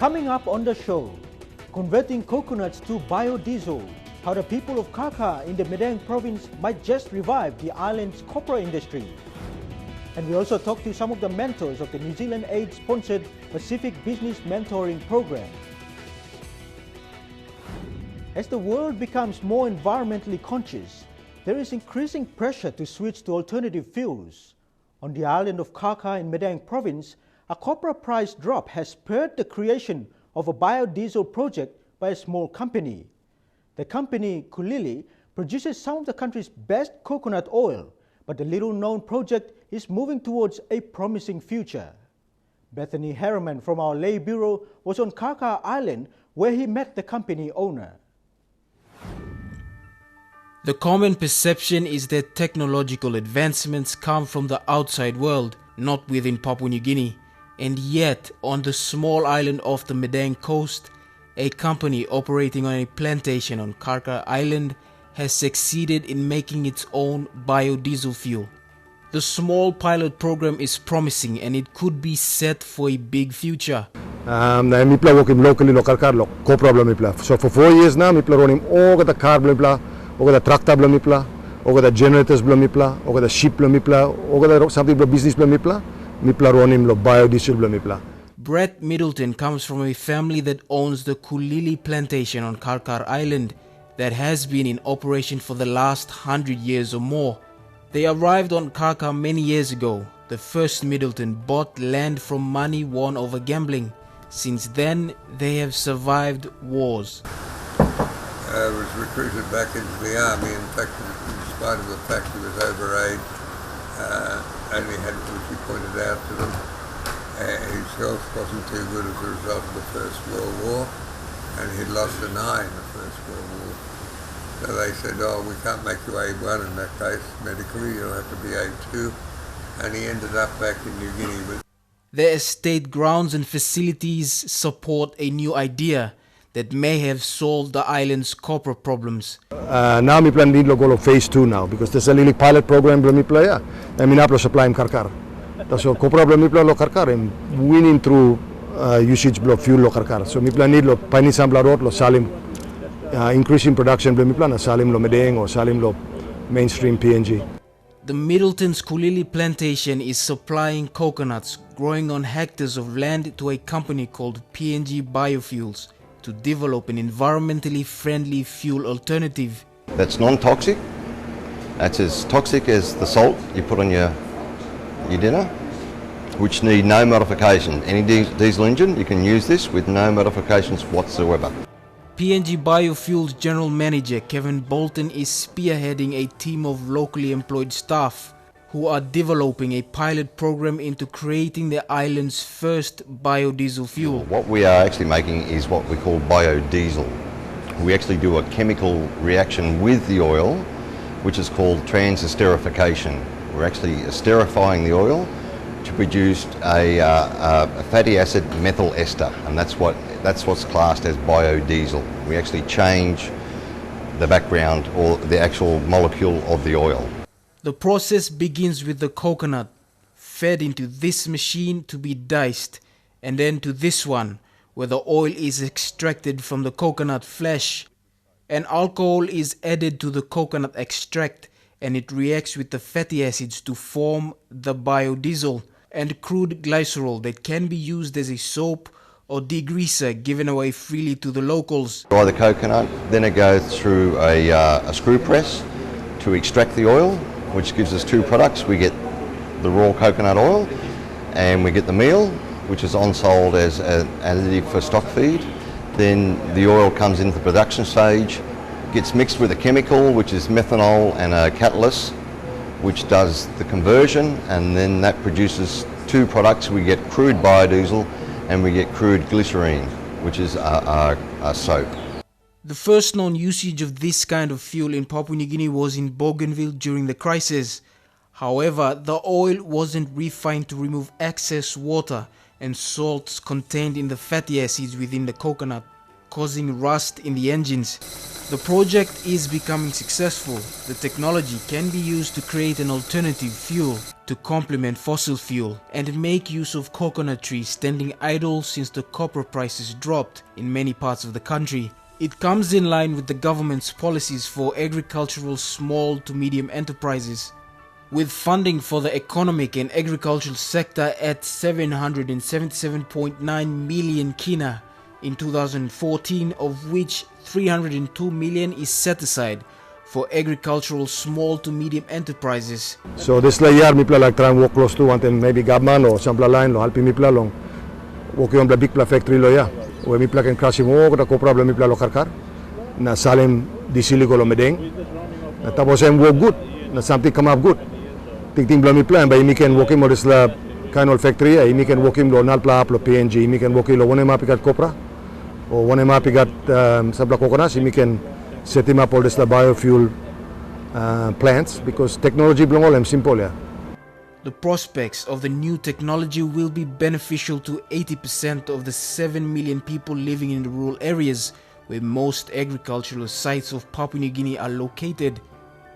Coming up on the show, converting coconuts to biodiesel, how the people of Kaka in the Medang province might just revive the island's copra industry. And we also talk to some of the mentors of the New Zealand aid-sponsored Pacific Business Mentoring Program. As the world becomes more environmentally conscious, there is increasing pressure to switch to alternative fuels. On the island of Kaka in Medang province, a copra price drop has spurred the creation of a biodiesel project by a small company. The company, Kulili, produces some of the country's best coconut oil, but the little-known project is moving towards a promising future. Bethany Harriman from our Lay Bureau was on Kaka Island where he met the company owner. The common perception is that technological advancements come from the outside world, not within Papua New Guinea. And yet, on the small island off the Medang coast, a company operating on a plantation on Kaka Island has succeeded in making its own biodiesel fuel. The small pilot program is promising and it could be set for a big future. Mipla working locally, local car, co-problem mipla. So for 4 years now, mipla running all the car mipla, all the tractor mipla, all the generators mipla, all the sheep mipla, all the something business mipla. Brett Middleton comes from a family that owns the Kulili plantation on Karkar Island that has been in operation for the last 100 years or more. They arrived on Karkar many years ago. The first Middleton bought land from money won over gambling. Since then, they have survived wars. I was recruited back into the army, in fact, in spite of the fact he was over age. Only had, as he pointed out to them, his health wasn't too good as a result of the First World War, and he'd lost an eye in the First World War. So they said, oh, we can't make you A1 in that case medically, you'll have to be A2, and he ended up back in New Guinea. But the estate grounds and facilities support a new idea that may have solved the island's copra problems. Now we plan to go to phase 2 now because there's a little pilot program we play. I mean, we supply him karkar. So copra we play lo karkar and winning through usage of fuel lo karkar. So we plan lo pani sambla road lo salim increasing production we plan salim lo Medang or salim lo mainstream PNG. The Middleton's Kulili plantation is supplying coconuts growing on hectares of land to a company called PNG Biofuels to develop an environmentally friendly fuel alternative. That's non-toxic. That's as toxic as the salt you put on your dinner, which need no modification. Any diesel engine, you can use this with no modifications whatsoever. PNG Biofuels General Manager Kevin Bolton is spearheading a team of locally employed staff who are developing a pilot program into creating the island's first biodiesel fuel. What we are actually making is what we call biodiesel. We actually do a chemical reaction with the oil, which is called transesterification. We're actually esterifying the oil to produce a fatty acid methyl ester, and that's what's classed as biodiesel. We actually change the background or the actual molecule of the oil. The process begins with the coconut, fed into this machine to be diced, and then to this one, where the oil is extracted from the coconut flesh. An alcohol is added to the coconut extract, and it reacts with the fatty acids to form the biodiesel and crude glycerol that can be used as a soap or degreaser given away freely to the locals. Dry the coconut, then it goes through a screw press to extract the oil, which gives us two products. We get the raw coconut oil and we get the meal, which is on-sold as an additive for stock feed. Then the oil comes into the production stage, gets mixed with a chemical, which is methanol, and a catalyst, which does the conversion, and then that produces two products. We get crude biodiesel and we get crude glycerine, which is a soap. The first known usage of this kind of fuel in Papua New Guinea was in Bougainville during the crisis. However, the oil wasn't refined to remove excess water and salts contained in the fatty acids within the coconut. causing rust in the engines. The project is becoming successful. The technology can be used to create an alternative fuel to complement fossil fuel and make use of coconut trees standing idle since the copra prices dropped in many parts of the country. It comes in line with the government's policies for agricultural small to medium enterprises. With funding for the economic and agricultural sector at 777.9 million kina in 2014, of which 302 million is set aside for agricultural small to medium enterprises. So this year, mipla like try and walk close to and then maybe government or some line lo helping mipla long walking on the big factory lo ya where mipla can crash mo ko ko problem mipla lo karkar na salem disili ko lo medeng na tapos em work good na something come up good ting bla mipla and by mi can walking mo this la kind of factory mi can walking lo nal pla lo PNG mi can walking lo one mapigat copra o one mapigat sabla coconut mi can set him up all this biofuel plants because technology belong all simple yeah. The prospects of the new technology will be beneficial to 80% of the 7 million people living in the rural areas where most agricultural sites of Papua New Guinea are located.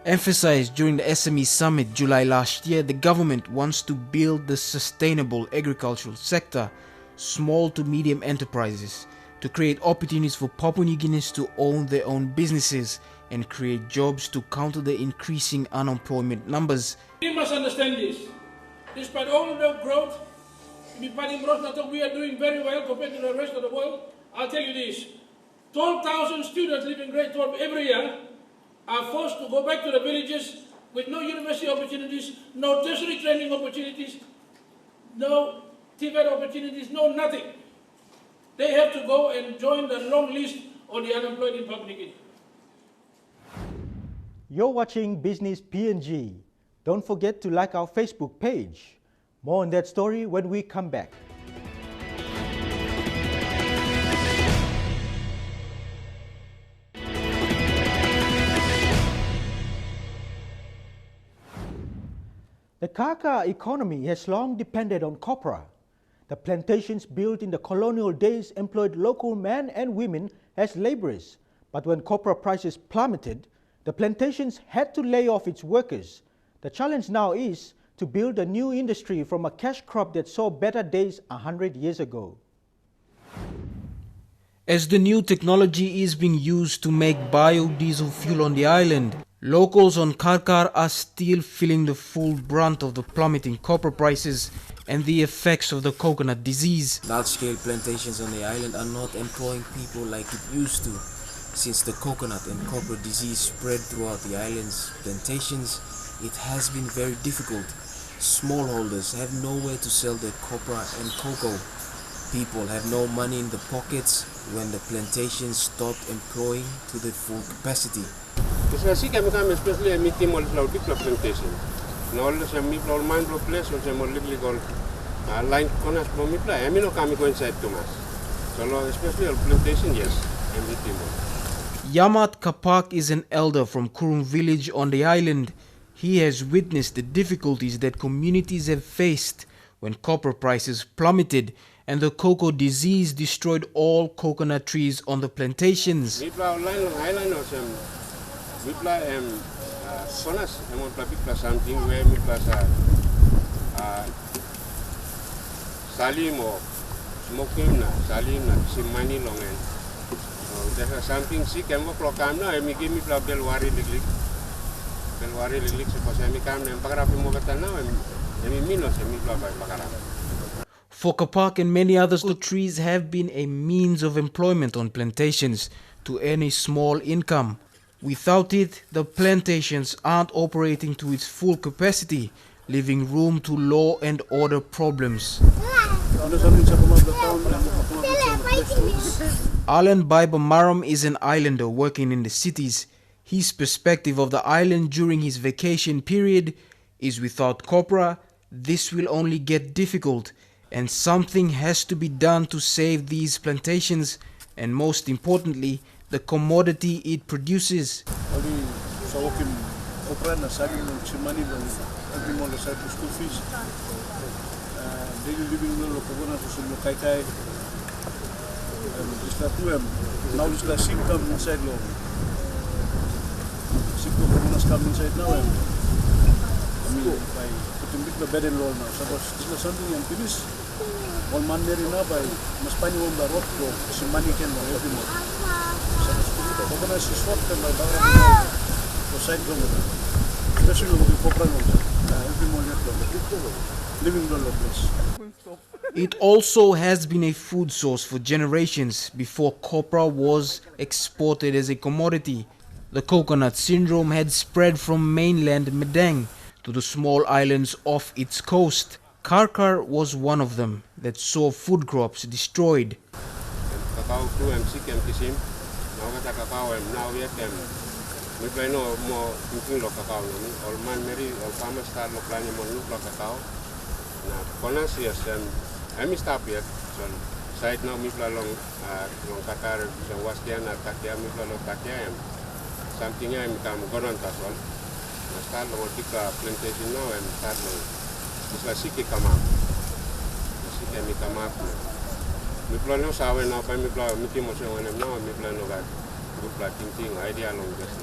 Emphasized during the SME Summit July last year, the government wants to build the sustainable agricultural sector, small to medium enterprises, to create opportunities for Papua New Guineans to own their own businesses and create jobs to counter the increasing unemployment numbers. We must understand this. Despite all of the growth, we are doing very well compared to the rest of the world. I'll tell you this, 12,000 students living in grade 12 every year are forced to go back to the villages with no university opportunities, no tertiary training opportunities, no TVET opportunities, no nothing. They have to go and join the long list of the unemployed in Papua New Guinea. You're watching Business PNG. Don't forget to like our Facebook page. More on that story when we come back. The Kaka economy has long depended on copra. The plantations built in the colonial days employed local men and women as laborers. But when copra prices plummeted, the plantations had to lay off its workers. The challenge now is to build a new industry from a cash crop that saw better days 100 years ago. As the new technology is being used to make biodiesel fuel on the island, locals on Karkar are still feeling the full brunt of the plummeting copra prices and the effects of the coconut disease. Large-scale plantations on the island are not employing people like it used to. Since the coconut and copra disease spread throughout the island's plantations, it has been very difficult. Smallholders have nowhere to sell their copra and cocoa. People have no money in the pockets when the plantations stopped employing to the full capacity. Especially big plantation. No, some people mind place or some illegal line corners from me play. I mean, no coming inside too much. So, especially on plantation, yes, I'm with him. Yamat Kapak is an elder from Kurum village on the island. He has witnessed the difficulties that communities have faced when copra prices plummeted and the cocoa disease destroyed all coconut trees on the plantations. Something where Salim or smoking na Salim na simani longen. There's something sick and work local now. I give me Belwari Liglik. Belwari Liglik supposed to come and Pagarapi Mogata now and Minos and Mipla by Pagara. For Kapak and many others, the trees have been a means of employment on plantations to earn a small income. Without it, the plantations aren't operating to its full capacity, leaving room to law and order problems. Alan Biber Maram is an islander working in the cities. His perspective of the island during his vacation period is without copra, this will only get difficult, and something has to be done to save these plantations and, most importantly, the commodity it produces. Isla tuem, now isla sim come inside lo. Sim come inside now by putting big bed in law now. Suppose isla something yang tinis. All mandiri na by mas panyo ang barot ko si money can mo every month. Suppose pagka na si swap kan by barang ko side go mo. Especially when we popra mo. Every month living dollar place. It also has been a food source for generations before copra was exported as a commodity. The coconut syndrome had spread from mainland Medang to the small islands off its coast. Karkar was one of them that saw food crops destroyed. Kakao tu MC kisim, now kata kakao now we can. We play no more thinking lo kakao no. All man meri all farmers start lo planning mo lo kakao. Na konas yes I'm stop yet. So side now mi play long Qatar so wastian na takia mi play lo takia something I'm come gonon tasol. Na start lo tika plantation now and start lo. Isla siki kama. Siki mi kama. Mi play no sawe na pa mi play mi timo so when now mi play no gat. Good play thinking idea long this.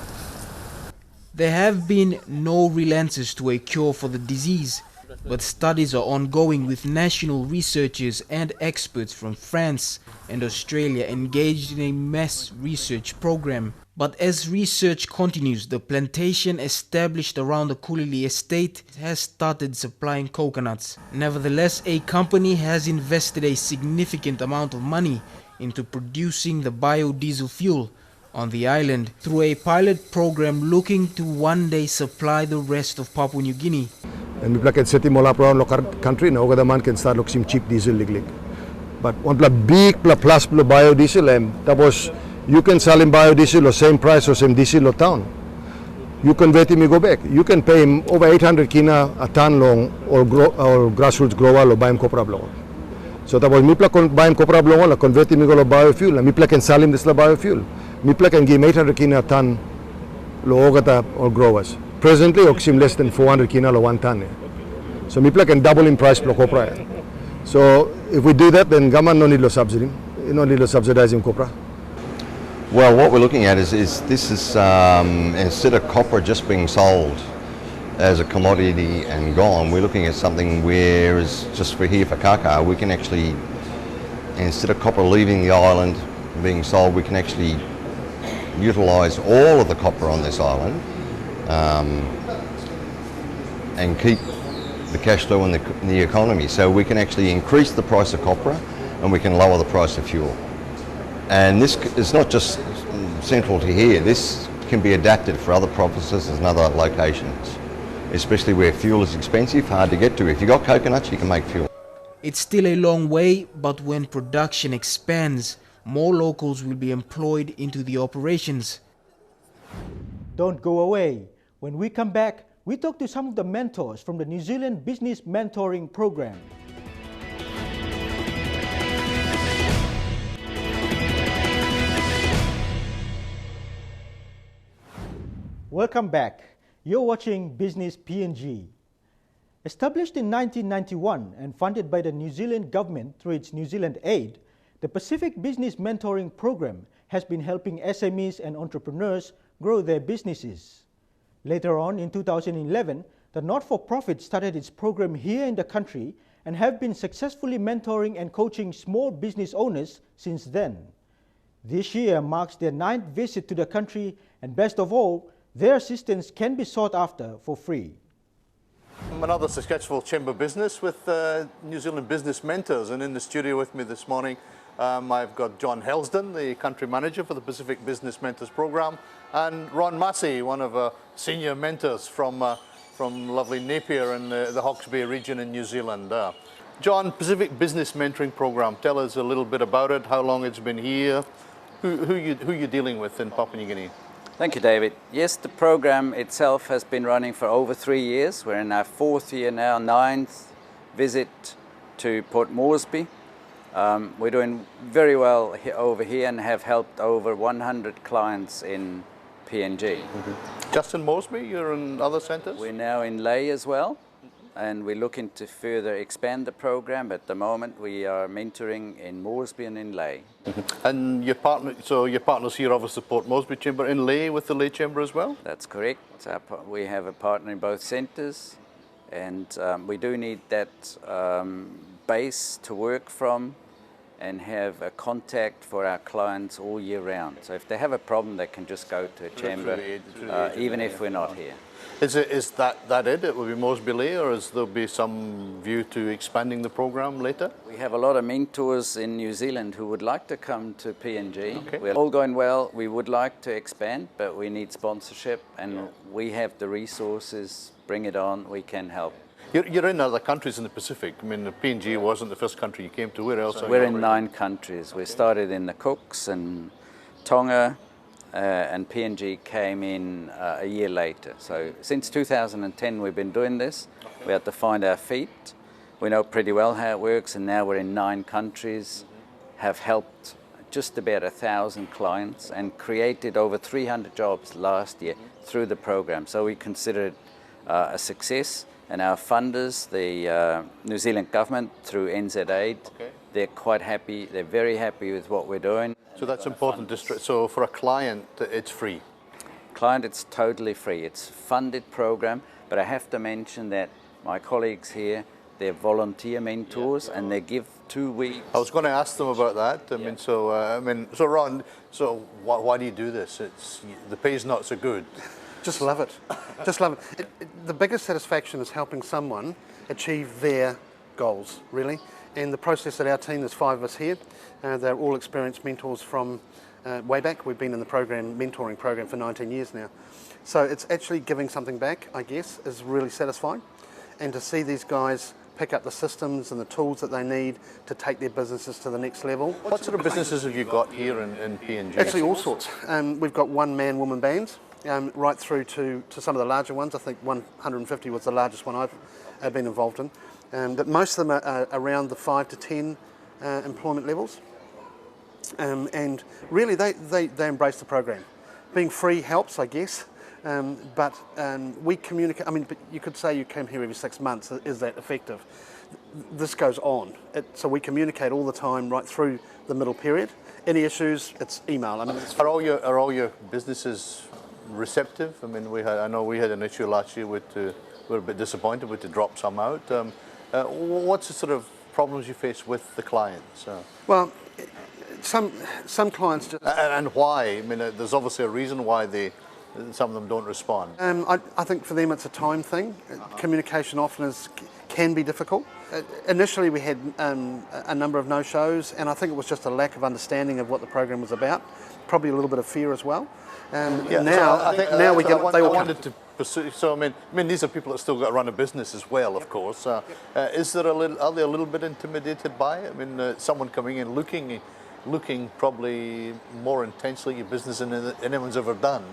There have been no real answers to a cure for the disease, but studies are ongoing with national researchers and experts from France and Australia engaged in a mass research program. But as research continues, the plantation established around the Kulili estate has started supplying coconuts. Nevertheless, a company has invested a significant amount of money into producing the biodiesel fuel on the island through a pilot program looking to one day supply the rest of Papua New Guinea. And we can set him all up around the country, now the man can start looking cheap diesel liglig. But one big plus biodiesel, that was you can sell him biodiesel or same price or same diesel or town. You convert him, you go back. You can pay him over 800 kina a ton long or grassroots grower or buy him copra long. So that was Mipla buy him copra long or convert him to biofuel. And Mipla can sell him this biofuel. Mipla can give him 800 kina a ton lo or growers. Presently, oxim less than 400 kina or 1 ton. So Mipla can double in price per copra. So if we do that, then government no need to subsidy. No need to subsidize him copra. Well, what we're looking at is this is instead of copra just being sold as a commodity and gone, we're looking at something where is just for here for Kaka, we can actually, instead of copra leaving the island being sold, we can actually utilise all of the copra on this island and keep the cash flow in the economy. So we can actually increase the price of copra and we can lower the price of fuel. And this is not just central to here, this can be adapted for other provinces and other locations, especially where fuel is expensive, hard to get to. If you've got coconuts, you can make fuel. It's still a long way, but when production expands, more locals will be employed into the operations. Don't go away. When we come back, we talk to some of the mentors from the New Zealand Business Mentoring Program. Welcome back. You're watching Business PNG. Established in 1991 and funded by the New Zealand government through its New Zealand Aid, the Pacific Business Mentoring Program has been helping SMEs and entrepreneurs grow their businesses. Later on in 2011, the not-for-profit started its program here in the country and have been successfully mentoring and coaching small business owners since then. This year marks their 9th visit to the country, and best of all, their assistance can be sought after for free. I'm another successful chamber business with New Zealand Business Mentors, and in the studio with me this morning I've got John Helsden, the country manager for the Pacific Business Mentors program, and Ron Massey, one of our senior mentors from lovely Napier in the Hawke's Bay region in New Zealand. John, Pacific Business Mentoring program, tell us a little bit about it, how long it's been here, who you're dealing with in Papua New Guinea. Thank you, David. Yes, the program itself has been running for over 3 years. We're in our 4th year now, 9th visit to Port Moresby. We're doing very well over here and have helped over 100 clients in PNG. Just in Moresby? You're in other centres? We're now in Lae as well. and we're looking to further expand the program. At the moment, we are mentoring in Moresby and in Ley. And your partners here obviously support Moresby Chamber in Ley with the Ley Chamber as well? That's correct. We have a partner in both centres, and we do need that base to work from and have a contact for our clients all year round. So if they have a problem, they can just go to a chamber, even if we're not here. Is that it? It will be Moresby Ley, or is there be some view to expanding the program later? We have a lot of mentors in New Zealand who would like to come to PNG. Okay. We're all going well. We would like to expand, but we need sponsorship, and we have the resources. Bring it on. We can help. You're in other countries in the Pacific. I mean, PNG wasn't the first country you came to. Where else? We're in 9 countries. We started in the Cooks and Tonga, and PNG came in a year later. So since 2010 we've been doing this. We had to find our feet. We know pretty well how it works, and now we're in 9 countries, have helped just about 1,000 clients and created over 300 jobs last year through the program. So we consider it a success. And our funders, the New Zealand government through NZ Aid, they're quite happy. They're very happy with what we're doing. So that's important. So for a client, it's free? Client, it's totally free. It's a funded program, but I have to mention that my colleagues here, they're volunteer mentors, and they give 2 weeks. I was going to ask them about that. I mean, so Ron, so why do you do this? The pay's not so good. Just love it. Just love it. The biggest satisfaction is helping someone achieve their goals, really. And the process that our team, there's 5 of us here, they're all experienced mentors from way back. We've been in the mentoring program for 19 years now. So it's actually giving something back, I guess, is really satisfying. And to see these guys pick up the systems and the tools that they need to take their businesses to the next level. What sort of businesses have you got here in PNG? Actually, all sorts. We've got one-man, woman bands. Right through to some of the larger ones. I think 150 was the largest one I've been involved in. But most of them are around the 5 to 10 employment levels. And really they embrace the program. Being free helps, I guess, but we communicate. I mean, but you could say you came here every 6 months. Is that effective? This goes on. So we communicate all the time right through the middle period. Any issues, it's email. I mean, are all your businesses receptive? I mean, I know we had an issue last year with we were a bit disappointed with to drop some out. What's the sort of problems you face with the clients? Well, some clients just... And why? I mean, there's obviously a reason why some of them don't respond. I think for them it's a time thing. Communication often can be difficult. Initially we had a number of no-shows, and I think it was just a lack of understanding of what the program was about. Probably a little bit of fear as well. Now we get. They all wanted to pursue. So I mean, these are people that still got to run a business as well, of course. Are they a little bit intimidated by it? I mean, someone coming in looking probably more intensely your business than anyone's ever done.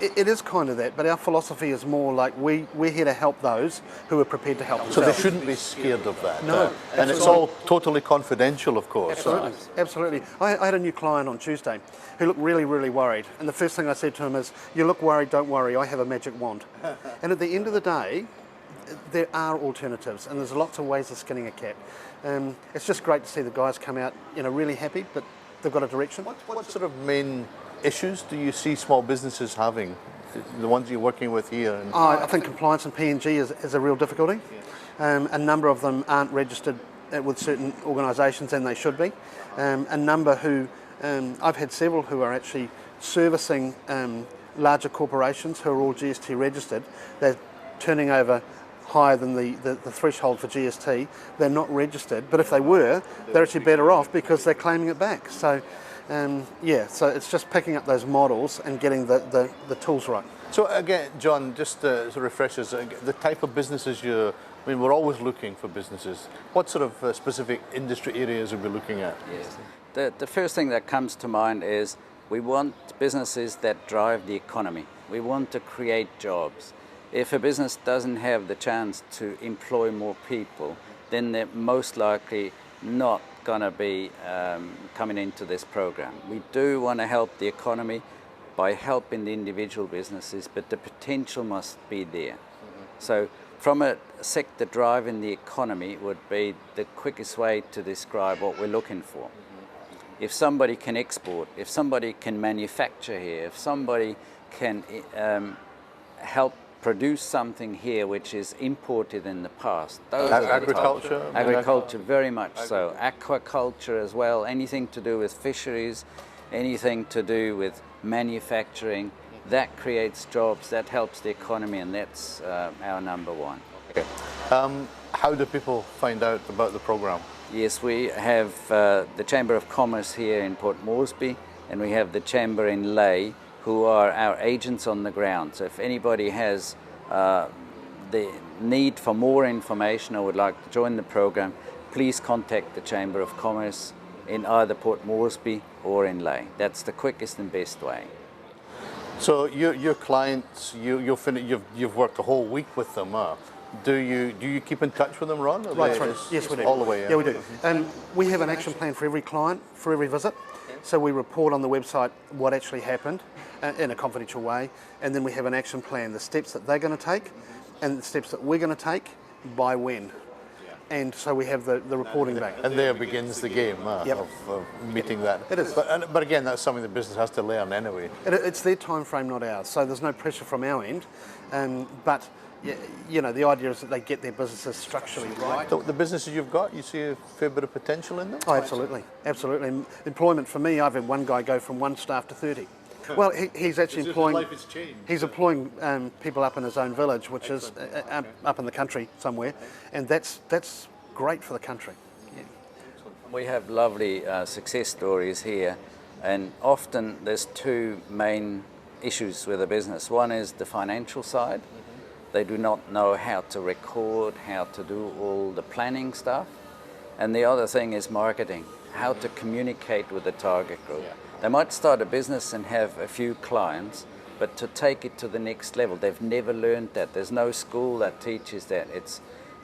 It is kind of that, but our philosophy is more like we're here to help those who are prepared to help So themselves. they shouldn't be scared of that. No. And it's all totally confidential, of course. Absolutely. I had a new client on Tuesday who looked really, really worried. And the first thing I said to him is, you look worried, don't worry, I have a magic wand. And at the end of the day, there are alternatives, and there's lots of ways of skinning a cat. It's just great to see the guys come out, really happy, but they've got a direction. What sort of main issues do you see small businesses having, the ones you're working with here? I think compliance in PNG is a real difficulty. A number of them aren't registered with certain organisations, and they should be. A number who, I've had several who are actually servicing larger corporations who are all GST registered. They're turning over higher than the threshold for GST. They're not registered, but if they were, they're actually better off because they're claiming it back. So so it's just picking up those models and getting the tools right. So again, John, just to refresh us, the type of businesses we're always looking for businesses. What sort of specific industry areas are we looking at? Yes. The first thing that comes to mind is we want businesses that drive the economy. We want to create jobs. If a business doesn't have the chance to employ more people, then they're most likely not going to be coming into this program. We do want to help the economy by helping the individual businesses, but the potential must be there. So from a sector driving the economy would be the quickest way to describe what we're looking for. If somebody can export, if somebody can manufacture here, if somebody can help produce something here which is imported in the past. Those are Agriculture? Agriculture, very much so. Aquaculture as well, anything to do with fisheries, anything to do with manufacturing, that creates jobs, that helps the economy, and that's our number one. Okay. How do people find out about the program? Yes, we have the Chamber of Commerce here in Port Moresby, and we have the Chamber in Lae, who are our agents on the ground. So if anybody has the need for more information or would like to join the program, please contact the Chamber of Commerce in either Port Moresby or in Lae. That's the quickest and best way. So your clients, you've worked a whole week with them. Do you keep in touch with them, Ron? Right through. Yes, we do. All the way. Yeah, we do. We have an action plan for every client, for every visit. So we report on the website what actually happened in a confidential way, and then we have an action plan, the steps that they're going to take, and the steps that we're going to take by when. And so we have the reporting back. And there begins the game of meeting that. It is. But again, that's something the business has to learn anyway. It's their time frame, not ours. So there's no pressure from our end. But you know, the idea is that they get their businesses structurally right. The businesses you've got, you see a fair bit of potential in them? Oh, absolutely. Absolutely. Employment for me, I've had one guy go from 1 staff to 30. Well, he's actually employing. He's employing people up in his own village, which is up in the country somewhere, and that's great for the country. Yeah. We have lovely success stories here, and often there's two main issues with a business. One is the financial side. They do not know how to record, how to do all the planning stuff, and the other thing is marketing, how to communicate with the target group. They might start a business and have a few clients, but to take it to the next level, they've never learned that. There's no school that teaches that.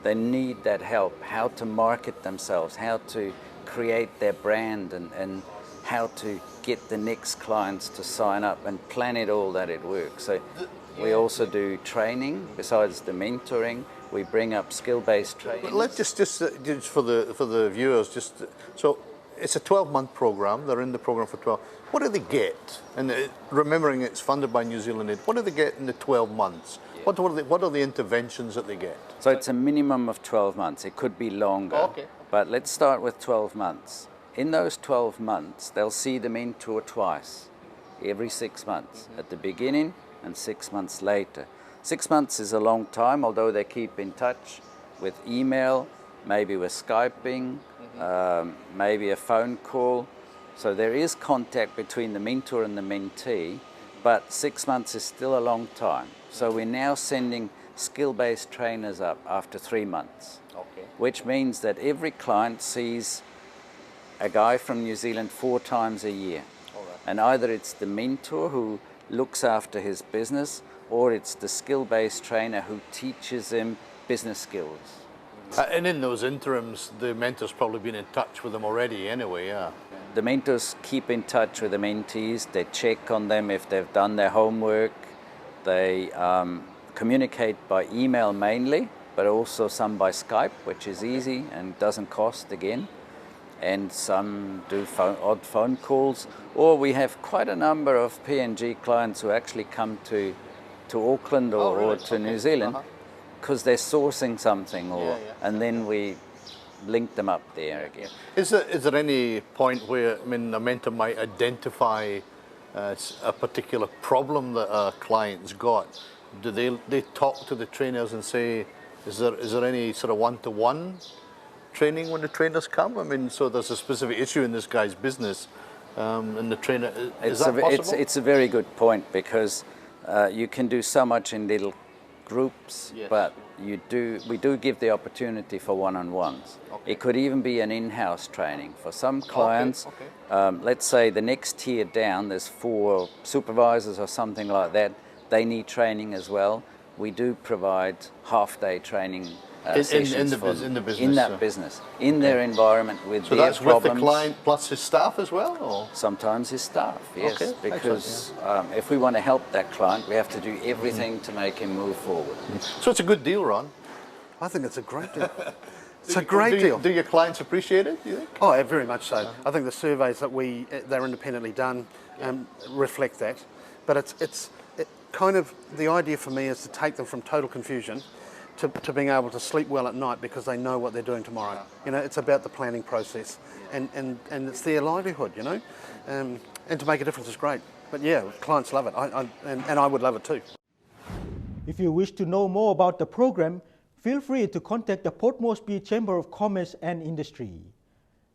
They need that help, how to market themselves, how to create their brand, and how to get the next clients to sign up and plan it all that it works. So we also do training, besides the mentoring. We bring up skill-based training. Let's just for the viewers, so it's a 12-month program. They're in the program for 12. What do they get? And remembering it's funded by New Zealand Aid, what do they get in the 12 months? Yeah. What are the interventions that they get? So it's a minimum of 12 months. It could be longer. Oh, okay. But let's start with 12 months. In those 12 months, they'll see the mentor twice, every 6 months, at the beginning and 6 months later. 6 months is a long time, although they keep in touch with email, maybe with Skyping, maybe a phone call. So there is contact between the mentor and the mentee, but 6 months is still a long time. So we're now sending skill-based trainers up after 3 months, which means that every client sees a guy from New Zealand 4 times a year. And either it's the mentor who looks after his business, or it's the skill-based trainer who teaches him business skills. And in those interims, the mentor's probably been in touch with them already anyway, yeah. The mentors keep in touch with the mentees. They check on them if they've done their homework. They communicate by email mainly, but also some by Skype, which is easy and doesn't cost again. And some do odd phone calls. Or we have quite a number of PNG clients who actually come to Auckland or to New Zealand because they're sourcing something, and then we link them up there again. Is there any point where a mentor might identify a particular problem that a client's got? Do they talk to the trainers and say, is there any sort of one-to-one training when the trainers come? I mean, so there's a specific issue in this guy's business, and the trainer, is that possible? It's a very good point, because you can do so much in little groups, but we do give the opportunity for one-on-ones. It could even be an in-house training. For some clients, let's say the next tier down, there's 4 supervisors or something like that, they need training as well. We do provide half-day training sessions in that business, in their environment with so their that's problems. With the client plus his staff as well? Or? Sometimes his staff, yes, because if we want to help that client, we have to do everything to make him move forward. So it's a good deal, Ron. I think it's a great deal. It's a great deal. Do your clients appreciate it, do you think? Oh, yeah, very much so. I think the surveys that they're independently done reflect that. But it's kind of, the idea for me is to take them from total confusion to being able to sleep well at night because they know what they're doing tomorrow. You know, it's about the planning process and it's their livelihood, you know. And to make a difference is great. But yeah, clients love it, and I would love it too. If you wish to know more about the program, feel free to contact the Port Moresby Chamber of Commerce and Industry.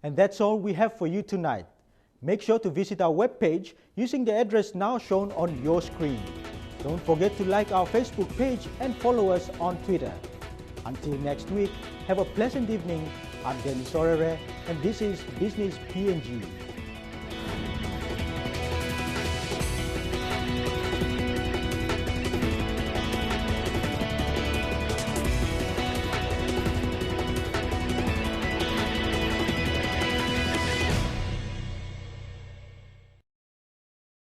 And that's all we have for you tonight. Make sure to visit our webpage using the address now shown on your screen. Don't forget to like our Facebook page and follow us on Twitter. Until next week, have a pleasant evening. I'm Dennis Orere, and this is Business PNG.